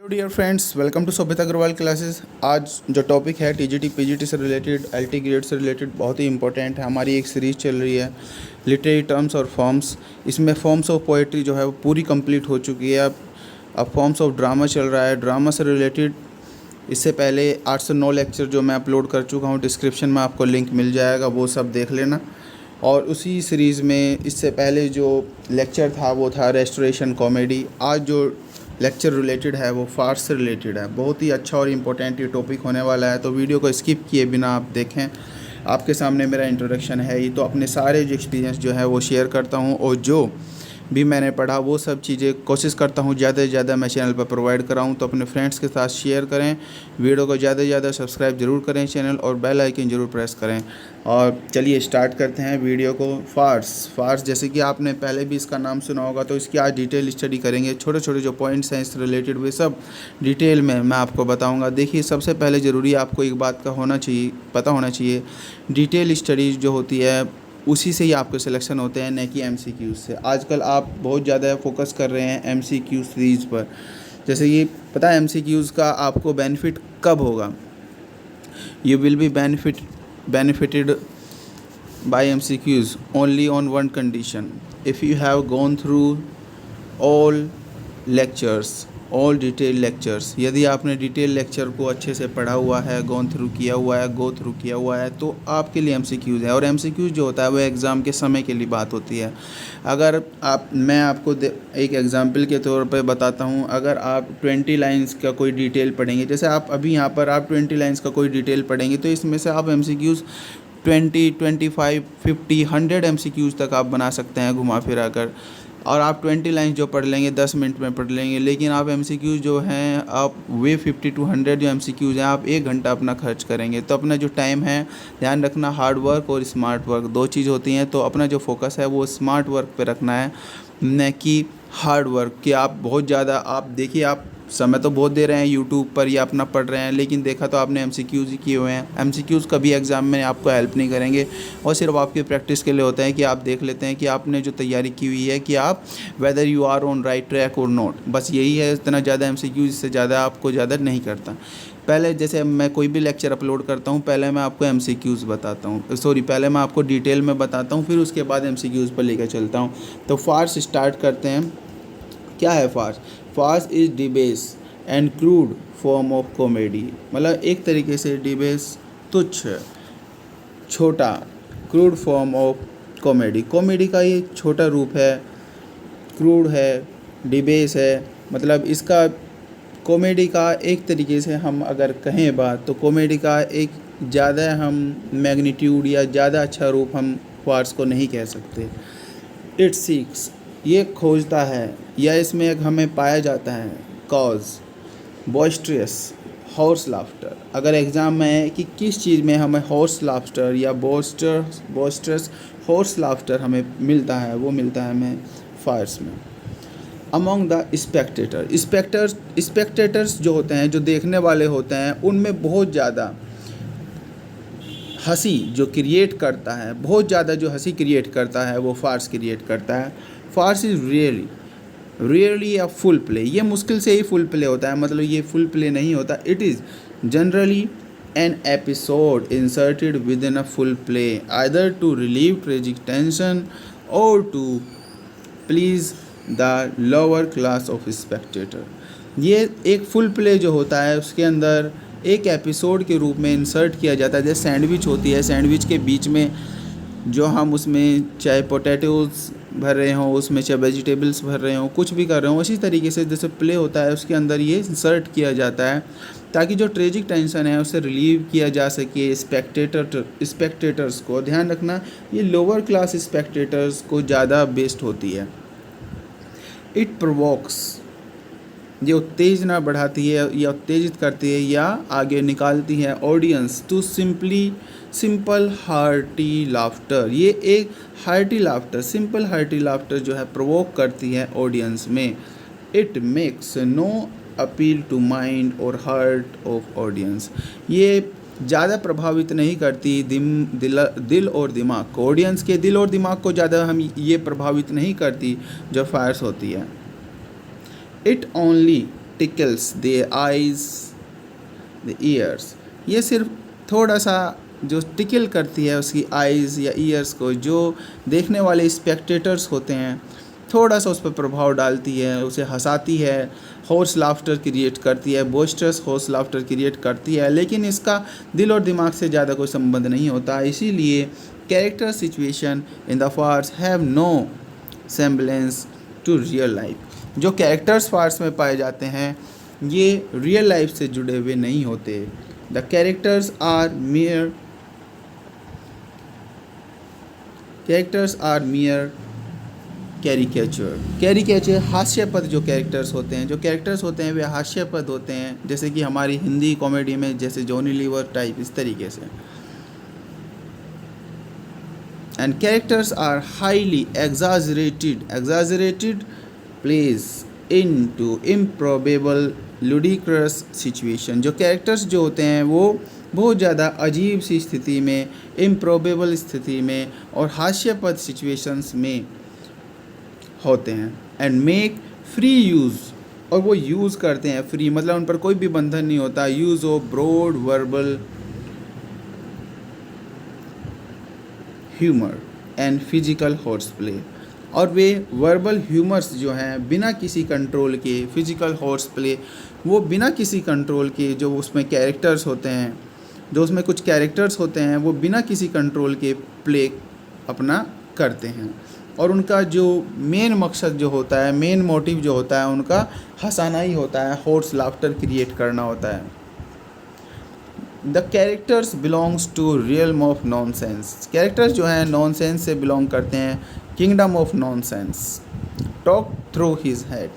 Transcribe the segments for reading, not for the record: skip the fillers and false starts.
Dear friends, welcome to Sobhit Agarwal classes. आज जो topic है टीजीटी पीजीटी से रिलेटेड, एलटी ग्रेड से रिलेटेड बहुत ही इंपॉर्टेंट है। हमारी एक सीरीज़ चल रही है लिटरेरी टर्म्स और फॉर्म्स। इसमें फॉर्म्स ऑफ पोएट्री जो है वो पूरी कंप्लीट हो चुकी है। अब फॉर्म्स ऑफ ड्रामा चल रहा है। ड्रामा से रिलेटेड इससे पहले 8 से 9 लेक्चर जो मैं अपलोड कर चुका हूँ, डिस्क्रिप्शन में आपको लिंक मिल जाएगा, वो सब देख लेना। और उसी सीरीज़ में इससे पहले जो लेक्चर था वो था रेस्टोरेशन कॉमेडी। आज जो लेक्चर रिलेटेड है वो फार्स से रिलेटेड है। बहुत ही अच्छा और इम्पोर्टेंट ये टॉपिक होने वाला है, तो वीडियो को स्किप किए बिना आप देखें। आपके सामने मेरा इंट्रोडक्शन है ही, तो अपने सारे जो एक्सपीरियंस जो है वो शेयर करता हूँ, और जो भी मैंने पढ़ा वो सब चीज़ें कोशिश करता हूँ ज़्यादा से ज़्यादा मैं चैनल पर प्रोवाइड कराऊँ। तो अपने फ्रेंड्स के साथ शेयर करें, वीडियो को ज़्यादा से ज़्यादा सब्सक्राइब ज़रूर करें चैनल, और बेल आइकन ज़रूर प्रेस करें। और चलिए स्टार्ट करते हैं वीडियो को। फार्स जैसे कि आपने पहले भी इसका नाम सुना होगा, तो इसकी आज डिटेल स्टडी करेंगे। छोटे छोटे जो पॉइंट्स हैं इससे रिलेटेड वे सब डिटेल में मैं आपको बताऊँगा। देखिए, सबसे पहले ज़रूरी आपको एक बात का पता होना चाहिए। डिटेल स्टडीज़ जो होती है उसी से ही आपके सिलेक्शन होते हैं, न कि एमसीक्यूज़ से। आजकल आप बहुत ज़्यादा फोकस कर रहे हैं एमसीक्यू सीरीज़ पर। जैसे ये पता है एमसीक्यूज़ का आपको बेनिफिट कब होगा। You will be benefited by MCQs only on one condition: if you have gone through all lectures, all detail lectures. यदि आपने डिटेल लेक्चर को अच्छे से पढ़ा हुआ है, गो थ्रू किया हुआ है, तो आपके लिए एमसीक्यूज़ है। और एमसीक्यूज़ जो होता है वो एग्ज़ाम के समय के लिए बात होती है। अगर मैं आपको एक एग्ज़ाम्पल के तौर पे बताता हूँ। अगर आप 20 लाइंस का कोई डिटेल पढ़ेंगे, जैसे आप अभी यहाँ पर आप 20 लाइंस का कोई डिटेल पढ़ेंगे, तो इसमें से आप एमसीक्यूज़ 20, 25, 50, 100 एमसीक्यूज़ तक आप बना सकते हैं घुमा फिरा कर। और आप 20 लाइन्स जो पढ़ लेंगे 10 मिनट में पढ़ लेंगे। लेकिन आप एमसीक्यूज़ जो हैं आप वे 50 to 100 जो एमसीक्यूज़ हैं आप 1 घंटा अपना खर्च करेंगे। तो अपना जो टाइम है, ध्यान रखना, हार्ड वर्क और स्मार्ट वर्क 2 चीज़ होती हैं। तो अपना जो फोकस है वो स्मार्ट वर्क पे रखना है, न कि हार्ड वर्क। कि आप बहुत ज़्यादा आप देखिए, आप समय तो बहुत दे रहे हैं यूट्यूब पर या अपना पढ़ रहे हैं, लेकिन देखा तो आपने एमसीक्यूज़ ही किए हुए हैं। एमसीक्यूज़ कभी एग्ज़ाम में आपको हेल्प नहीं करेंगे, और सिर्फ आपकी प्रैक्टिस के लिए होता है कि आप देख लेते हैं कि आपने जो तैयारी की हुई है कि आप whether you are on right track और नॉट। बस यही है, इतना ज़्यादा एमसीक्यूज़ से ज़्यादा आपको ज़्यादा नहीं करता। पहले जैसे मैं कोई भी लेक्चर अपलोड करता हूँ, पहले मैं आपको एमसीक्यूज़ बताता हूँ, पहले मैं आपको डिटेल में बताता हूँ, फिर उसके बाद एमसीक्यूज़ पर लेकर चलता हूँ। तो फार्स स्टार्ट करते हैं। क्या है farce? Farce is debase and crude form of comedy. मतलब एक तरीके से डिबेस तुच्छ, छोटा, crude form of comedy. Comedy का ये छोटा रूप है, क्रूड है, डिबेस है। मतलब इसका कॉमेडी का एक तरीके से हम अगर कहें बात, तो कॉमेडी का एक ज़्यादा हम मैग्नीट्यूड या ज़्यादा अच्छा रूप हम फार्स को नहीं कह सकते। इट सीक्स, ये खोजता है या इसमें एक हमें पाया जाता है कॉज बॉइस्ट्रियस हॉर्स लाफ्टर। अगर एग्ज़ाम में है कि किस चीज़ में हमें हॉर्स लाफ्टर या बॉइस्ट्रस हॉर्स लाफ्टर हमें मिलता है, वो मिलता है हमें फार्स में। अमॉन्ग द स्पेक्टेटर्स जो होते हैं, जो देखने वाले होते हैं, उनमें बहुत ज़्यादा हंसी जो क्रिएट करता है, बहुत ज़्यादा जो हंसी क्रिएट करता है वो फार्स क्रिएट करता है। Farce is really a full play. ये मुश्किल से ही फुल प्ले होता है, मतलब ये फुल प्ले नहीं होता। It is generally an episode inserted within a full play, either to relieve tragic tension और to please the lower class of spectator. ये एक फुल प्ले जो होता है उसके अंदर एक एपिसोड के रूप में इंसर्ट किया जाता है। जैसे सैंडविच होती है, सैंडविच के बीच में जो हम उसमें चाहे पोटैटोज़ भर रहे हों, उसमें चाहे वेजिटेबल्स भर रहे हों, कुछ भी कर रहे हों, उसी तरीके से जैसे प्ले होता है उसके अंदर ये इंसर्ट किया जाता है, ताकि जो ट्रेजिक टेंशन है उसे रिलीव किया जा सके स्पेक्टेटर्स को। ध्यान रखना, ये लोअर क्लास स्पेक्टेटर्स को ज़्यादा बेस्ट होती है। इट प्रोवोक्स, ये उत्तेजना बढ़ाती है या उत्तेजित करती है या आगे निकालती है audience to simple hearty laughter. ये एक hearty laughter, simple hearty laughter जो है प्रोवोक करती है ऑडियंस में। It makes no appeal to mind और हार्ट ऑफ ऑडियंस। ये ज़्यादा प्रभावित नहीं करती दिल और दिमाग को, ऑडियंस के दिल और दिमाग को ज़्यादा हम ये प्रभावित नहीं करती जो फायर्स होती है। It only tickles their eyes, the ears। ये सिर्फ थोड़ा सा जो टिकल करती है उसकी आइज़ या ईयर्स को, जो देखने वाले स्पेक्टेटर्स होते हैं, थोड़ा सा उस पर प्रभाव डालती है, उसे हंसाती है, हॉर्स लाफ्टर क्रिएट करती है, बोस्टर्स हॉर्स लाफ्टर क्रिएट करती है, लेकिन इसका दिल और दिमाग से ज़्यादा कोई संबंध नहीं होता। इसीलिए character situation in the farce have no semblance to real life. जो कैरेक्टर्स फार्स में पाए जाते हैं ये रियल लाइफ से जुड़े हुए नहीं होते। The characters are mere caricature हास्यपद जो कैरेक्टर्स होते हैं, वे हास्यपद होते हैं, जैसे कि हमारी हिंदी कॉमेडी में जैसे जॉनी लीवर टाइप, इस तरीके से। And characters are highly exaggerated place into improbable ludicrous situation. जो कैरेक्टर्स जो होते हैं वो बहुत ज़्यादा अजीब सी स्थिति में, इम्प्रोबेबल स्थिति में और हास्यपद सिचुएशंस में होते हैं। एंड मेक फ्री यूज़, और वो यूज़ करते हैं फ्री, मतलब उन पर कोई भी बंधन नहीं होता, use of broad verbal humour and physical horse play. और वे वर्बल ह्यूमर्स जो हैं बिना किसी कंट्रोल के, फिजिकल हॉर्स प्ले वो बिना किसी कंट्रोल के, जो उसमें कैरेक्टर्स होते हैं, जो उसमें कुछ कैरेक्टर्स होते हैं वो बिना किसी कंट्रोल के प्ले अपना करते हैं। और उनका जो मेन मकसद जो होता है, मेन मोटिव जो होता है उनका हंसाना ही होता है, हॉर्स लाफ्टर क्रिएट करना होता है। The characters belongs to realm of nonsense. Characters जो हैं नॉनसेंस से बिलोंग करते हैं, kingdom of nonsense. Talk through his head.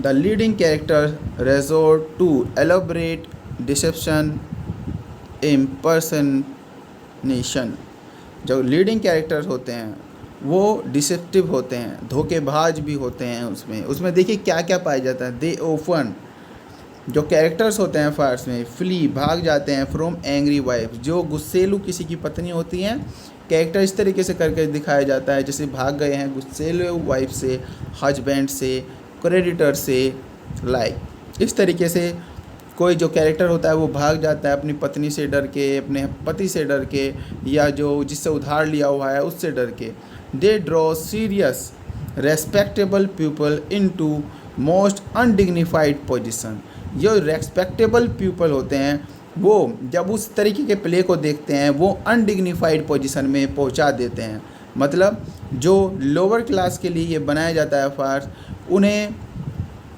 The leading character resort to elaborate deception impersonation। जो लीडिंग कैरेक्टर्स होते हैं वो डिसेप्टिव होते हैं, धोखेबाज भी होते हैं। उसमें देखिए क्या क्या पाया जाता है। दे ओफन, जो कैरेक्टर्स होते हैं फार्स में, फ्ली भाग जाते हैं, फ्रॉम एंग्री वाइफ, जो गुस्सेलू किसी की पत्नी होती हैं, कैरेक्टर इस तरीके से करके दिखाया जाता है जैसे भाग गए हैं गुस्सेलू वाइफ से, हस्बैंड से, क्रेडिटर से, लाइक इस तरीके से कोई जो कैरेक्टर होता है वो भाग जाता है अपनी पत्नी से डर के, अपने पति से डर के, या जो जिससे उधार लिया हुआ है उससे डर के। They draw serious respectable people into most undignified position. जो रेस्पेक्टेबल पीपल होते हैं वो जब उस तरीके के प्ले को देखते हैं वो अनडिग्निफाइड पोजीशन में पहुंचा देते हैं। मतलब जो लोअर क्लास के लिए ये बनाया जाता है फार्स, उन्हें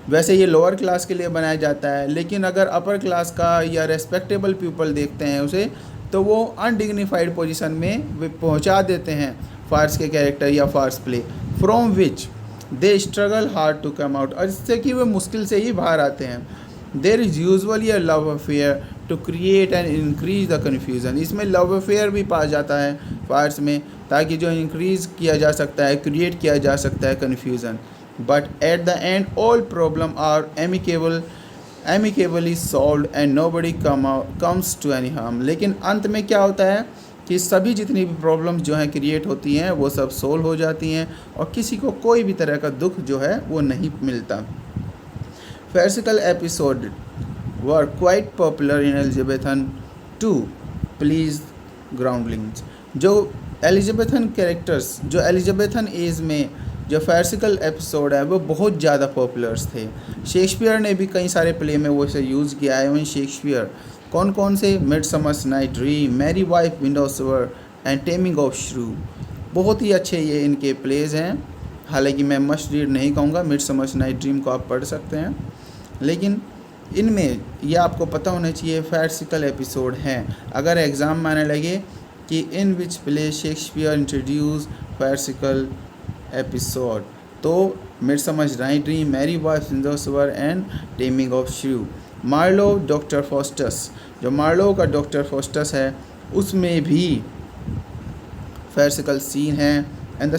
वैसे ये लोअर क्लास के लिए बनाया जाता है, लेकिन अगर अपर क्लास का या रेस्पेक्टेबल पीपल देखते हैं उसे तो वो अनडिग्निफाइड पोजीशन में वे पहुंचा देते हैं फार्स के कैरेक्टर या farce play, from which they struggle hard to come out, और इससे कि वे मुश्किल से ही बाहर आते हैं। There is usually a love affair to create and increase the confusion. इसमें लव अफेयर भी पाया जाता है फार्स में, ताकि जो इंक्रीज़ किया जा सकता है, क्रिएट किया जा सकता है confusion. But at the end all problem are amicably solved and nobody comes to any harm। लेकिन अंत में क्या होता है कि सभी जितनी भी प्रॉब्लम्स जो हैं क्रिएट होती हैं वो सब सोल्व हो जाती हैं और किसी को कोई भी तरह का दुख जो है वो नहीं मिलता। farcical episode were quite popular in Elizabethan to please groundlings। जो एलिजाबेथन कैरेक्टर्स, जो एलिजाबेथन एज में जो farcical एपिसोड है वो बहुत ज़्यादा पॉपुलर्स थे। शेक्सपियर ने भी कई सारे प्ले में वो इसे यूज़ किया है। वहीं शेक्सपियर कौन कौन से, midsummer's night dream, merry wife Windsor and taming of shrew, बहुत ही अच्छे ये इनके प्लेज हैं। हालांकि मैं मस्ट रीड नहीं कहूँगा, मिडसमर्स नाइट ड्रीम को आप पढ़ सकते हैं, लेकिन इनमें ये आपको पता होना चाहिए farcical एपिसोड हैं। अगर एग्ज़ाम में आने लगे कि in which play Shakespeare introduce farcical episode, तो midsummer's night dream, merry wife Windsor and taming of shrew. Marlowe doctor Faustus, जो मार्लो का डॉक्टर फॉस्टस है उसमें भी farcical सीन है। And the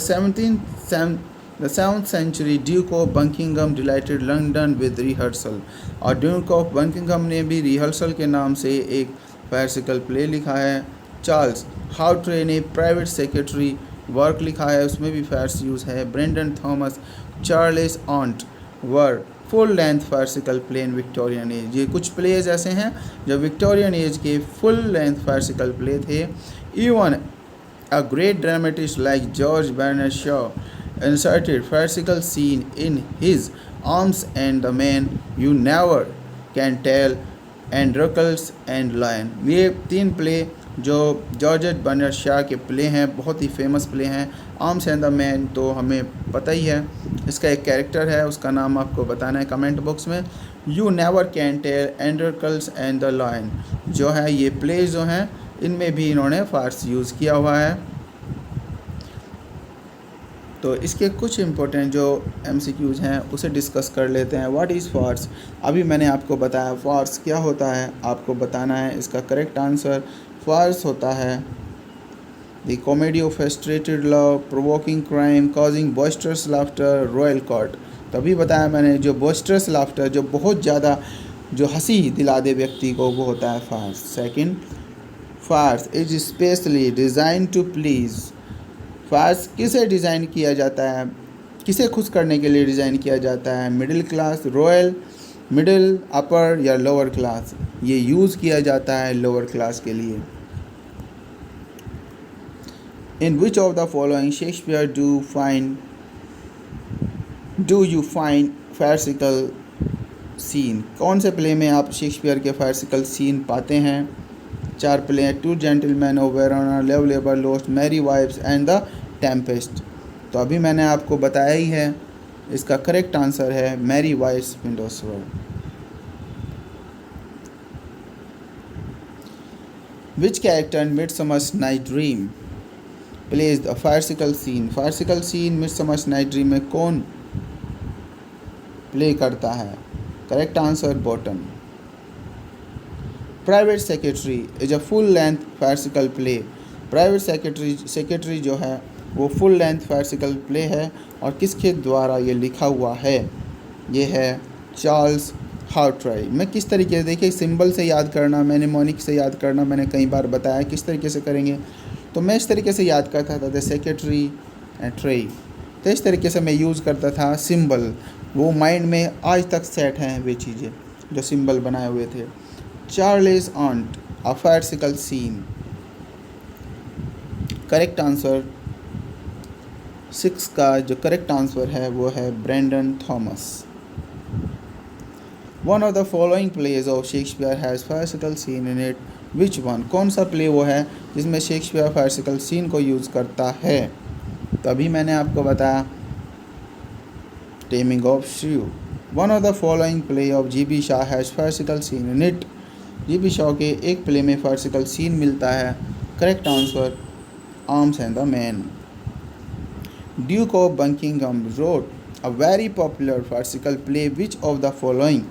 7th century duke of Buckingham delighted London with rehearsal, और duke of Buckingham ने भी rehearsal के नाम से एक farcical प्ले लिखा है। Charles how train a private secretary work लिखा है, उसमें भी फार्स यूज़ है। Brandon Thomas Charles aunt were full length farcical play in Victorian age. ये कुछ प्लेज ऐसे हैं जो विक्टोरियन एज के फुल लेंथ फार्सिकल प्ले थे। Even a great dramatist like George Bernard Shaw inserted farcical scene in his Arms and the Man You Never Can Tell, Androcles and Lion। ये 3 play जो George Bernard Shaw के play हैं, बहुत ही famous play हैं। Arms and the man तो हमें पता ही है, इसका एक कैरेक्टर है, उसका नाम आपको बताना है कमेंट बॉक्स में। You never can tell, Androcles and the lion जो है, ये प्ले जो हैं इनमें भी इन्होंने फार्स यूज़ किया हुआ है। तो इसके कुछ इम्पोर्टेंट जो MCQs हैं उसे डिस्कस कर लेते हैं। What is farce? अभी मैंने आपको बताया फार्स क्या होता है, आपको बताना है इसका करेक्ट आंसर। फार्स होता है the comedy of frustrated love, provoking crime, causing boisterous laughter, royal court. तभी बताया मैंने, जो बॉइस्टरस लाफ्टर, जो बहुत ज़्यादा जो हंसी दिला दे व्यक्ति को, वो होता है farce. Second, farce is specially design to please. Farce किसे डिज़ाइन किया जाता है, किसे खुश करने के लिए डिज़ाइन किया जाता है? मिडिल क्लास, रॉयल, मिडिल, अपर या लोअर क्लास? ये यूज़ किया जाता है लोअर क्लास के लिए। In which of the following Shakespeare do you find farcical scene? कौन से प्ले में आप शेक्सपियर के फार्सिकल सीन पाते हैं? 4 प्ले हैं, two gentleman of Verona, love labour lost, merry wife's and the tempest. तो अभी मैंने आपको बताया ही है, इसका करेक्ट आंसर है merry wife's Windsor. Which character in midsummer's night dream plays the farcical scene? Farcical scene midsummer's night dream में कौन प्ले करता है? Correct answer bottom. Private secretary is a full length farcical play. Private secretary जो है वो full length farcical play है, और किसके द्वारा ये लिखा हुआ है? ये है चार्ल्स हार्ट्राई। मैं किस तरीके से, देखिए सिंबल से याद करना, मैनेमोनिक से याद करना मैंने कई बार बताया किस तरीके से करेंगे। तो मैं इस तरीके से याद करता था, द सेक्रेटरी एंड ट्रे। तो इस तरीके से मैं यूज़ करता था सिंबल, वो माइंड में आज तक सेट हैं वे चीज़ें जो सिंबल बनाए हुए थे। Charles aunt, a farcical scene. Correct answer 6 का जो करेक्ट आंसर है वो है Brandon Thomas. One of the following plays of Shakespeare has farcical scene in it, which one? कौन सा प्ले वो है जिसमें शेक्सपियर फार्सिकल सीन को यूज़ करता है? तभी मैंने आपको बताया taming of shrew. One of the following play of GB Shaw has farcical scene in it. GB Shah के एक प्ले में फार्सिकल सीन मिलता है। Correct answer arms and the man. Duke of Buckingham wrote a very popular farcical play, which of the following?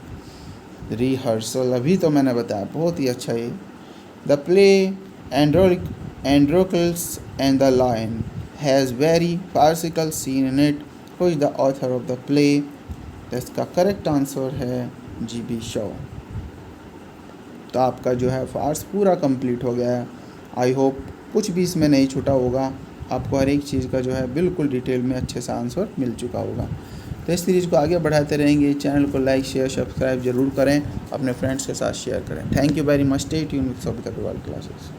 Rehearsal, अभी तो मैंने बताया, बहुत ही अच्छा है। The play Androcles and the lion has very farcical scene in it, who is the author of the play? इसका correct answer है GB शॉ। तो आपका जो है फार्स पूरा कंप्लीट हो गया है। आई होप कुछ भी इसमें नहीं छूटा होगा, आपको हर एक चीज़ का जो है बिल्कुल डिटेल में अच्छे से आंसर मिल चुका होगा। तो इस सीरीज़ को आगे बढ़ाते रहेंगे। चैनल को लाइक शेयर सब्सक्राइब जरूर करें, अपने फ्रेंड्स के साथ शेयर करें। Thank you very much. Stay tuned with Sabita Agrawal classes.